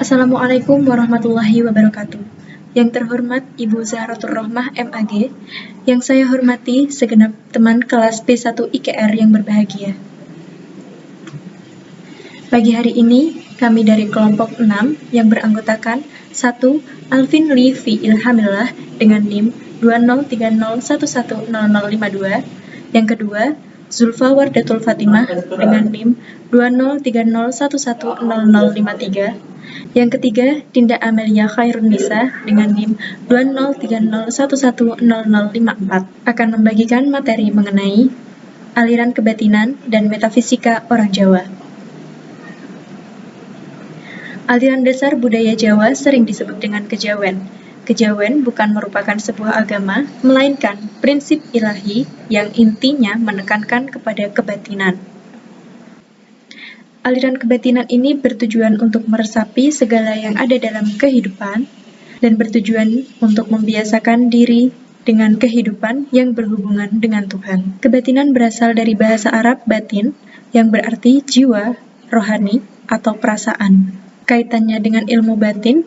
Assalamualaikum warahmatullahi wabarakatuh. Yang terhormat Ibu Zahratul Rohmah MAG, yang saya hormati segenap teman kelas P1 IKR yang berbahagia. Pagi hari ini, kami dari kelompok 6 yang beranggotakan 1. Alvin Lee V. Ilhamillah dengan NIM 2030110052. Yang kedua, Zulfa Wardatul Fatimah dengan NIM 2030110053. Yang ketiga, Dinda Amelia Khairunisa dengan NIM 2030110054 akan membagikan materi mengenai aliran kebatinan dan metafisika orang Jawa. Aliran dasar budaya Jawa sering disebut dengan kejawen. Kejawen bukan merupakan sebuah agama, melainkan prinsip ilahi yang intinya menekankan kepada kebatinan. Aliran kebatinan ini bertujuan untuk meresapi segala yang ada dalam kehidupan dan bertujuan untuk membiasakan diri dengan kehidupan yang berhubungan dengan Tuhan. Kebatinan berasal dari bahasa Arab batin yang berarti jiwa, rohani, atau perasaan. Kaitannya dengan ilmu batin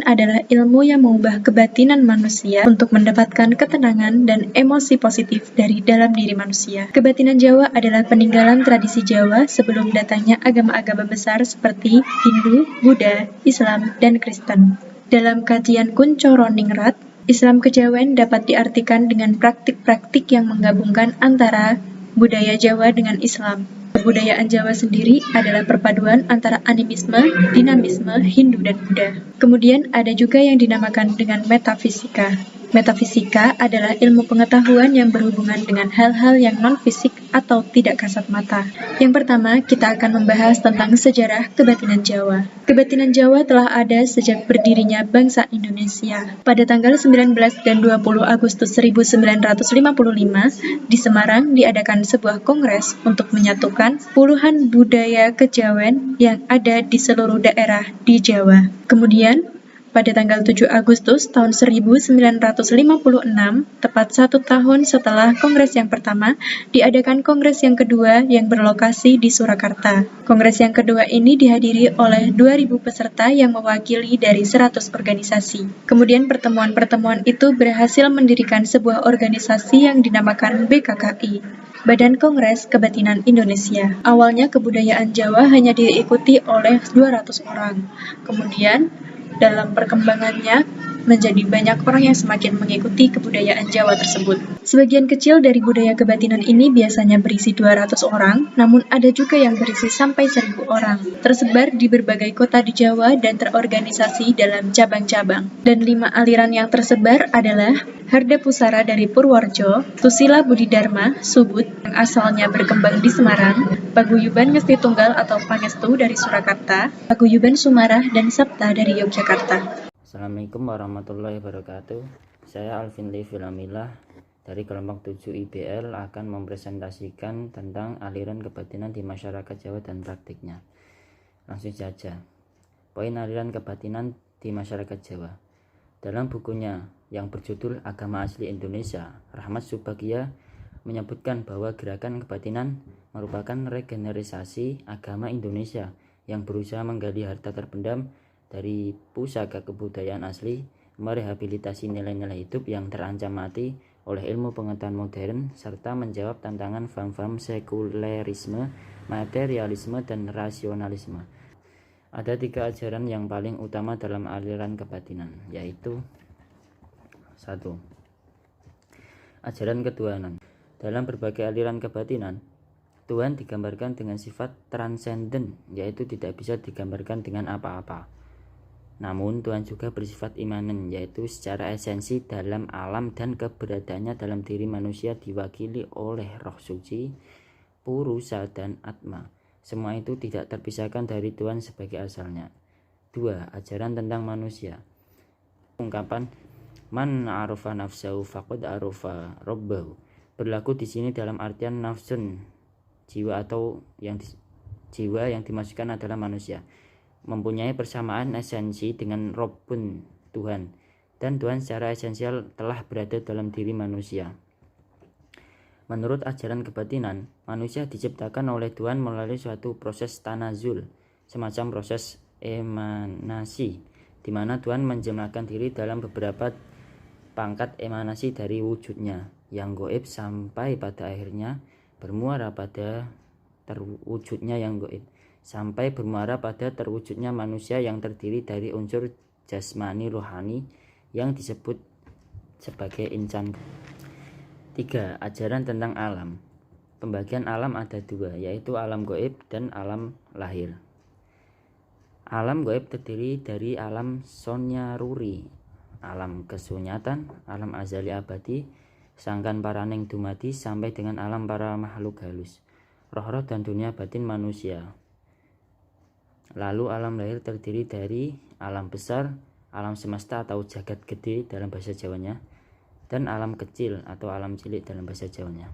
adalah ilmu yang mengubah kebatinan manusia untuk mendapatkan ketenangan dan emosi positif dari dalam diri manusia. Kebatinan Jawa adalah peninggalan tradisi Jawa sebelum datangnya agama-agama besar seperti Hindu, Buddha, Islam, dan Kristen. Dalam kajian Kuncoro Ningrat, Islam kejawen dapat diartikan dengan praktik-praktik yang menggabungkan antara budaya Jawa dengan Islam. Kebudayaan Jawa sendiri adalah perpaduan antara animisme, dinamisme, Hindu, dan Buddha. Kemudian ada juga yang dinamakan dengan metafisika. Metafisika adalah ilmu pengetahuan yang berhubungan dengan hal-hal yang non-fisik atau tidak kasat mata. Yang pertama, kita akan membahas tentang sejarah kebatinan Jawa. Kebatinan Jawa telah ada sejak berdirinya bangsa Indonesia. Pada tanggal 19 dan 20 Agustus 1955, di Semarang diadakan sebuah kongres untuk menyatukan puluhan budaya kejawen yang ada di seluruh daerah di Jawa. Kemudian, pada tanggal 7 Agustus tahun 1956, tepat 1 tahun setelah kongres yang pertama, diadakan kongres yang kedua yang berlokasi di Surakarta. Kongres yang kedua ini dihadiri oleh 2.000 peserta yang mewakili dari 100 organisasi. Kemudian pertemuan-pertemuan itu berhasil mendirikan sebuah organisasi yang dinamakan BKKI. Badan Kongres Kebatinan Indonesia. Awalnya kebudayaan Jawa hanya diikuti oleh 200 orang. Kemudian, dalam perkembangannya, menjadi banyak orang yang semakin mengikuti kebudayaan Jawa tersebut. Sebagian kecil dari budaya kebatinan ini biasanya berisi 200 orang, namun ada juga yang berisi sampai 1.000 orang. Tersebar di berbagai kota di Jawa dan terorganisasi dalam cabang-cabang. Dan 5 aliran yang tersebar adalah Harda Pusara dari Purworejo, Susila Budi Dharma, Subud, yang asalnya berkembang di Semarang, Paguyuban Ngesti Tunggal atau Pangestu dari Surakarta, Paguyuban Sumarah, dan Sapta dari Yogyakarta. Assalamualaikum warahmatullahi wabarakatuh. Saya Alvin Lee Ilhamillah dari kelompok 7 IBL akan mempresentasikan tentang aliran kebatinan di masyarakat Jawa dan praktiknya. Langsung saja. Poin aliran kebatinan di masyarakat Jawa. Dalam bukunya yang berjudul Agama Asli Indonesia, Rahmat Subagio menyebutkan bahwa gerakan kebatinan merupakan regenerasi agama Indonesia yang berusaha menggali harta terpendam dari pusaka kebudayaan asli, merehabilitasi nilai-nilai hidup yang terancam mati oleh ilmu pengetahuan modern, serta menjawab tantangan faham-faham sekulerisme, materialisme, dan rasionalisme. Ada 3 ajaran yang paling utama dalam aliran kebatinan, yaitu 1. Ajaran ketuhanan. Dalam berbagai aliran kebatinan, Tuhan digambarkan dengan sifat transenden, yaitu tidak bisa digambarkan dengan apa-apa. Namun Tuhan juga bersifat imanen, yaitu secara esensi dalam alam dan keberadaannya dalam diri manusia diwakili oleh roh suci, purusa, dan atma. Semua itu tidak terpisahkan dari Tuhan sebagai asalnya. 2. Ajaran tentang manusia. Ungkapan man arofa nafsahu faqad arofa robbahu berlaku di sini dalam artian nafsun, jiwa atau jiwa yang dimaksudkan adalah manusia, mempunyai persamaan esensi dengan Rabbun, Tuhan, dan Tuhan secara esensial telah berada dalam diri manusia. Menurut ajaran kebatinan, manusia diciptakan oleh Tuhan melalui suatu proses tanazul, semacam proses emanasi, di mana Tuhan menjemahkan diri dalam beberapa pangkat emanasi dari wujudnya yang gaib sampai pada akhirnya bermuara pada terwujudnya yang gaib, sampai bermuara pada terwujudnya manusia yang terdiri dari unsur jasmani rohani yang disebut sebagai insan. 3. Ajaran tentang alam. Pembagian alam ada dua, yaitu alam gaib dan alam lahir. Alam gaib terdiri dari alam sonyaruri, alam kesunyatan, alam azali abadi, sangkan paraning dumadi, sampai dengan alam para makhluk halus, roh-roh dan dunia batin manusia. Lalu alam lahir terdiri dari alam besar, alam semesta atau jagat gede dalam bahasa Jawanya, dan alam kecil atau alam cilik dalam bahasa Jawanya.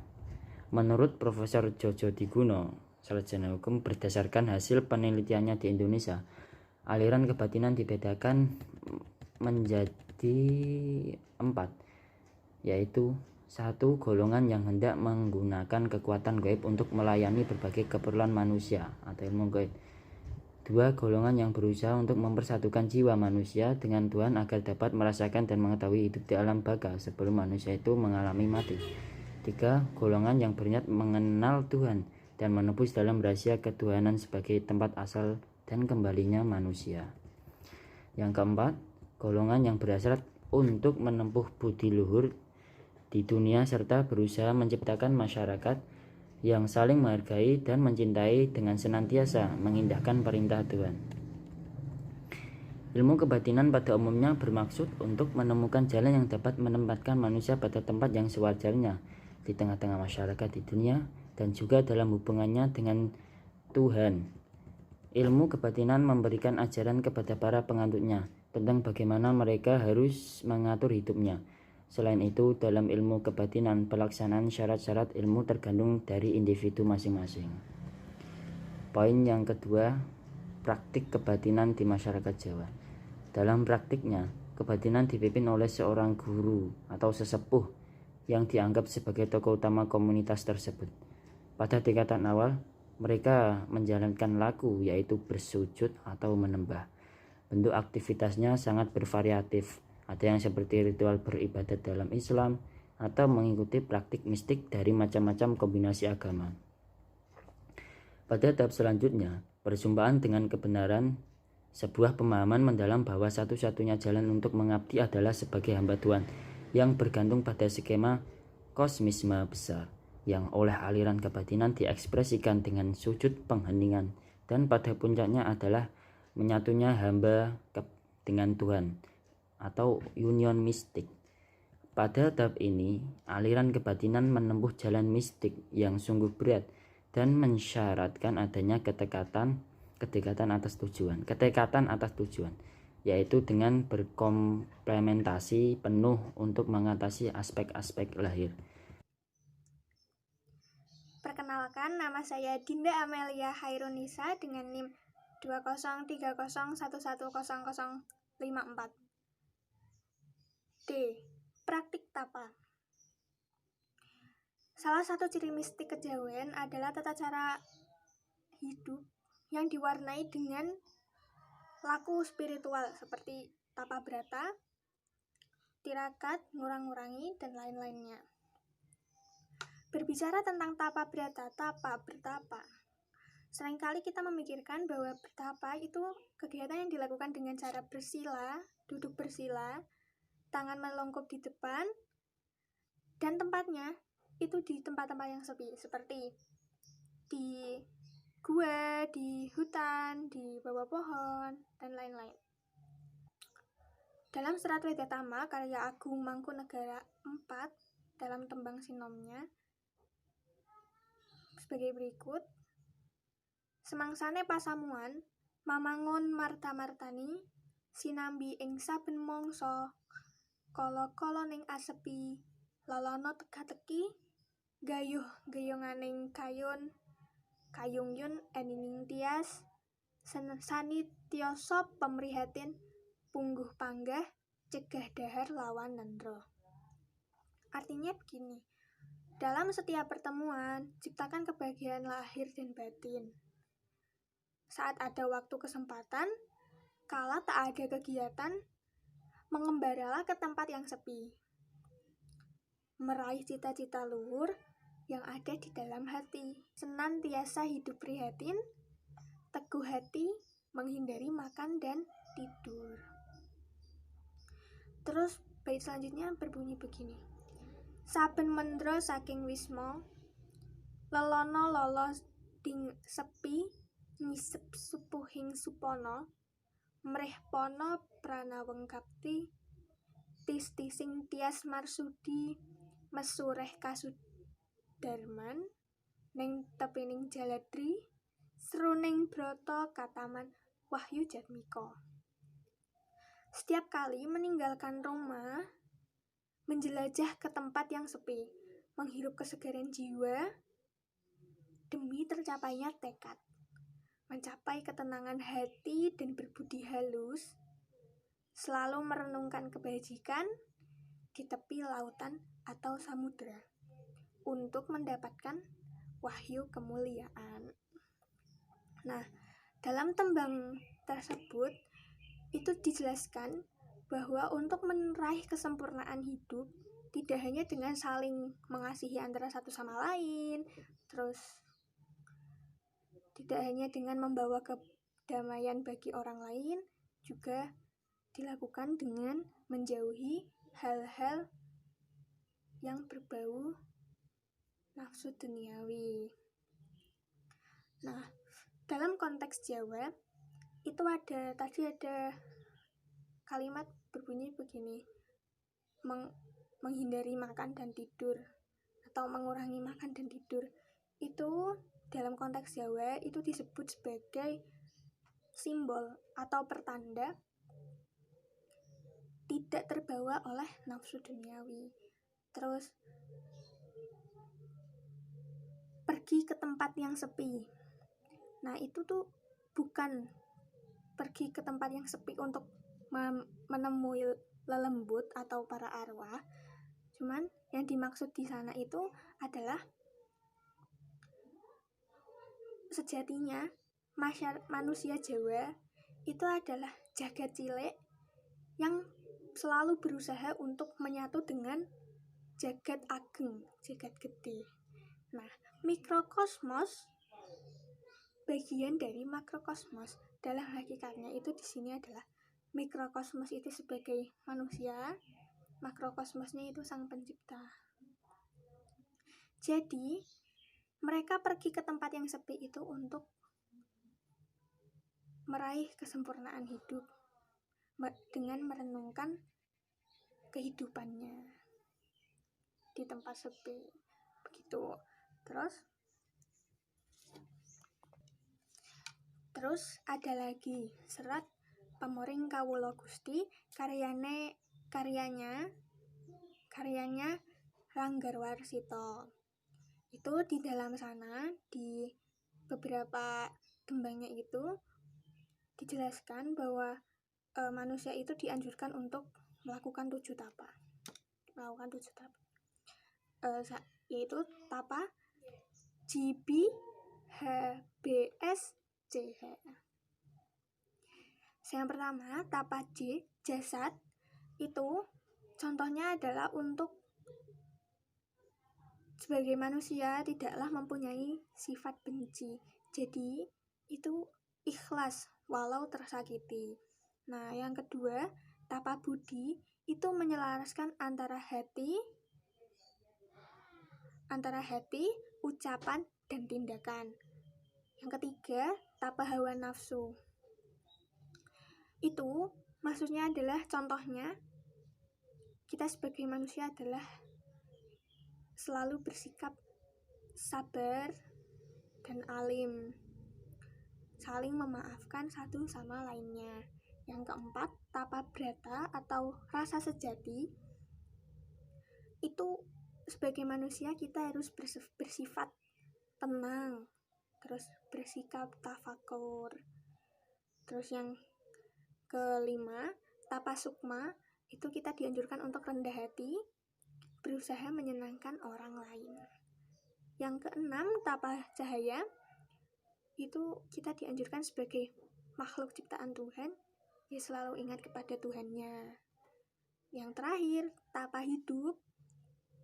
Menurut Profesor Jojo Diguno, sarjana hukum, berdasarkan hasil penelitiannya di Indonesia, aliran kebatinan dibedakan menjadi 4, yaitu 1. Golongan yang hendak menggunakan kekuatan gaib untuk melayani berbagai keperluan manusia atau ilmu gaib. 2. Golongan yang berusaha untuk mempersatukan jiwa manusia dengan Tuhan agar dapat merasakan dan mengetahui hidup di alam baka sebelum manusia itu mengalami mati. 3. Golongan yang berniat mengenal Tuhan dan menebus dalam rahasia ketuhanan sebagai tempat asal dan kembalinya manusia. Yang keempat, golongan yang berhasrat untuk menempuh budi luhur di dunia serta berusaha menciptakan masyarakat yang saling menghargai dan mencintai dengan senantiasa mengindahkan perintah Tuhan. Ilmu kebatinan pada umumnya bermaksud untuk menemukan jalan yang dapat menempatkan manusia pada tempat yang sewajarnya di tengah-tengah masyarakat di dunia dan juga dalam hubungannya dengan Tuhan. Ilmu kebatinan memberikan ajaran kepada para penganutnya tentang bagaimana mereka harus mengatur hidupnya. Selain itu, dalam ilmu kebatinan, pelaksanaan syarat-syarat ilmu tergantung dari individu masing-masing. Poin yang kedua, praktik kebatinan di masyarakat Jawa. Dalam praktiknya, kebatinan dipimpin oleh seorang guru atau sesepuh yang dianggap sebagai tokoh utama komunitas tersebut. Pada tingkatan awal, mereka menjalankan laku, yaitu bersujud atau menembah. Bentuk aktivitasnya sangat bervariatif. Ada yang seperti ritual beribadat dalam Islam atau mengikuti praktik mistik dari macam-macam kombinasi agama. Pada tahap selanjutnya, perjumpaan dengan kebenaran, sebuah pemahaman mendalam bahwa satu-satunya jalan untuk mengabdi adalah sebagai hamba Tuhan yang bergantung pada skema kosmisme besar, yang oleh aliran kebatinan diekspresikan dengan sujud pengheningan, dan pada puncaknya adalah menyatunya hamba dengan Tuhan atau union mistik. Pada tahap ini, aliran kebatinan menempuh jalan mistik yang sungguh berat dan mensyaratkan adanya ketekatan atas tujuan, yaitu dengan berkomplementasi penuh untuk mengatasi aspek-aspek lahir. Perkenalkan, nama saya Dinda Amelia Hairunisa dengan NIM 2030110054. D. Praktik tapa. Salah satu ciri mistik kejawen adalah tata cara hidup yang diwarnai dengan laku spiritual seperti tapa brata, tirakat, ngurang-ngurangi, dan lain-lainnya. Berbicara tentang tapa brata, tapa, bertapa, seringkali kita memikirkan bahwa bertapa itu kegiatan yang dilakukan dengan cara bersila, duduk bersila, tangan melongkup di depan, dan tempatnya itu di tempat-tempat yang sepi, seperti di gua, di hutan, di bawah pohon, dan lain-lain. Dalam Serat Wedatama karya Agung Mangkunegara IV dalam tembang sinomnya sebagai berikut: semangsane pasamuan mamangun marta-martani sinambi ing saben mangsa kala-kala ning asepi lolono teka-teki gayuh-gayunganing kayungyun enining tias sanityoso pemrihatin pungguh panggah cegah dahar lawan nendra. Artinya begini, dalam setiap pertemuan, ciptakan kebahagiaan lahir dan batin. Saat ada waktu kesempatan, Kala tak ada kegiatan, mengembaralah ke tempat yang sepi, meraih cita-cita luhur yang ada di dalam hati. Senantiasa hidup prihatin, teguh hati, menghindari makan dan tidur. Terus bait selanjutnya berbunyi begini. Saben mendra saking wisma, lelono lolos ding sepi, ngisep supuhing supana, mreh pono pranaweng kapti, tis-tising tias marsudi, mesureh kasudarman, ning tepining jaladri, seruning broto kataman Wahyu Jatmiko. Setiap kali meninggalkan rumah, menjelajah ke tempat yang sepi, menghirup kesegaran jiwa, demi tercapainya tekad, mencapai ketenangan hati dan berbudi halus, selalu merenungkan kebajikan di tepi lautan atau samudera, untuk mendapatkan wahyu kemuliaan. Nah, dalam tembang tersebut, itu dijelaskan bahwa untuk meraih kesempurnaan hidup, tidak hanya dengan saling mengasihi antara satu sama lain, terus tidak hanya dengan membawa kedamaian bagi orang lain, juga dilakukan dengan menjauhi hal-hal yang berbau nafsu duniawi. Nah, dalam konteks Jawa, itu tadi ada kalimat berbunyi begini, menghindari makan dan tidur, atau mengurangi makan dan tidur. Itu dalam konteks Jawa itu disebut sebagai simbol atau pertanda tidak terbawa oleh nafsu duniawi. Terus pergi ke tempat yang sepi. Nah, itu tuh bukan pergi ke tempat yang sepi untuk menemui lelembut atau para arwah. Cuman yang dimaksud di sana itu adalah sejatinya manusia Jawa itu adalah jagat cilik yang selalu berusaha untuk menyatu dengan jagat ageng, jagat gede. Nah, mikrokosmos bagian dari makrokosmos. Dalam hakikatnya itu di sini adalah mikrokosmos itu sebagai manusia, makrokosmosnya itu sang pencipta. Jadi, mereka pergi ke tempat yang sepi itu untuk meraih kesempurnaan hidup dengan merenungkan kehidupannya di tempat sepi. Begitu. Terus ada lagi serat Pamoring Kawula Gusti karyanya Ranggar Warsito. Itu di dalam sana, di beberapa tembangnya itu dijelaskan bahwa manusia itu dianjurkan untuk melakukan 7 tapa. Yaitu tapa JB HBS CH. Yang pertama, tapa J, jasad. Itu contohnya adalah untuk sebagai manusia tidaklah mempunyai sifat benci. Jadi, itu ikhlas walau tersakiti. Nah, yang kedua, tapa budi itu menyelaraskan antara hati, ucapan, dan tindakan. Yang ketiga, tapa hawa nafsu. Itu maksudnya adalah contohnya kita sebagai manusia adalah selalu bersikap sabar dan alim, saling memaafkan satu sama lainnya. Yang keempat, tapa brata atau rasa sejati. Itu sebagai manusia kita harus bersifat tenang, terus bersikap tafakur. Terus yang kelima, tapa sukma, itu kita dianjurkan untuk rendah hati, berusaha menyenangkan orang lain. Yang keenam, tapa cahaya, itu kita dianjurkan sebagai makhluk ciptaan Tuhan ya selalu ingat kepada Tuhannya. Yang terakhir, tapa hidup,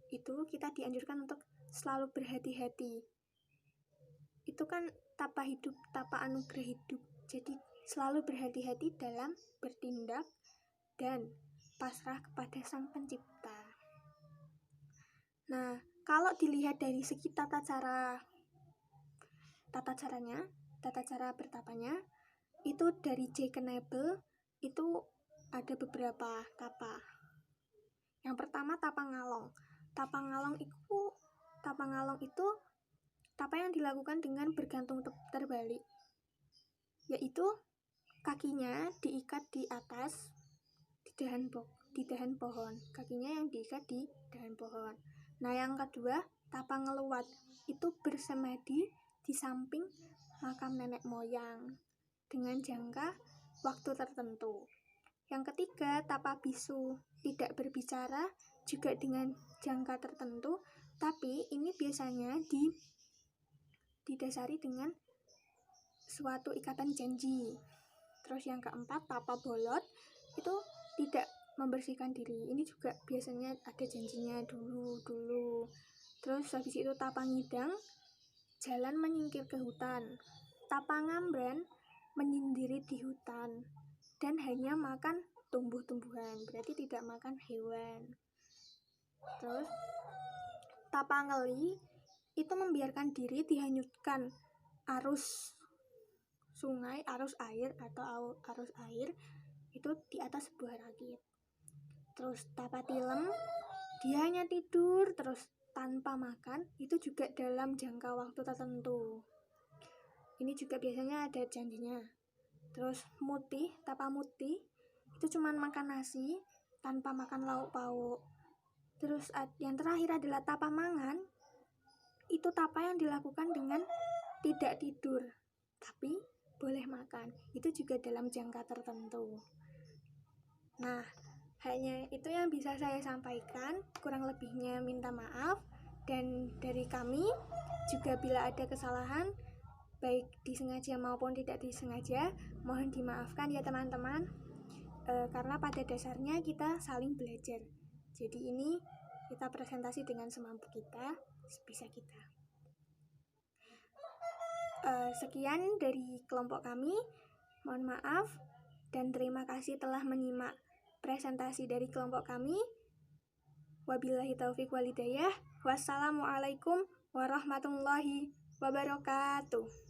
itu kita dianjurkan untuk selalu berhati-hati. Itu kan tapa hidup, tapa anugerah hidup. Jadi selalu berhati-hati dalam bertindak dan pasrah kepada Sang Pencipta. Nah, kalau dilihat dari segi tata cara bertapanya, itu dari J. Knebel itu ada beberapa tapa. Yang pertama tapa ngalong. Tapa ngalong itu tapa yang dilakukan dengan bergantung terbalik, yaitu kakinya diikat di atas di dahan pohon. Kakinya yang diikat di dahan pohon. Nah, yang kedua tapa ngeluat, itu bersemadi di samping makam nenek moyang dengan jangka waktu tertentu. Yang ketiga, tapa bisu, tidak berbicara juga dengan jangka tertentu, tapi ini biasanya didasari dengan suatu ikatan janji. Terus yang keempat, tapa bolot, itu tidak membersihkan diri. Ini juga biasanya ada janjinya dulu. Terus habis itu tapa ngidang, jalan menyingkir ke hutan. Tapa ngambran, menyendiri di hutan dan hanya makan tumbuh-tumbuhan, berarti tidak makan hewan. Terus tapa ngeli itu membiarkan diri dihanyutkan arus sungai, arus air itu di atas sebuah rakit. Terus tapa tilem, dia hanya tidur terus tanpa makan, itu juga dalam jangka waktu tertentu. Ini juga biasanya ada janjinya. Terus mutih, tapa mutih itu cuma makan nasi tanpa makan lauk pauk. Terus yang terakhir adalah tapa mangan. Itu tapa yang dilakukan dengan tidak tidur tapi boleh makan. Itu juga dalam jangka tertentu. Nah, hanya itu yang bisa saya sampaikan. Kurang lebihnya minta maaf. Dan dari kami juga bila ada kesalahan baik disengaja maupun tidak disengaja, mohon dimaafkan ya teman-teman, karena pada dasarnya kita saling belajar. Jadi ini kita presentasi dengan semampu kita, sebisa kita. Sekian dari kelompok kami, mohon maaf dan terima kasih telah menyimak presentasi dari kelompok kami. Wabillahi taufiq walhidayah. Wassalamualaikum warahmatullahi wabarakatuh.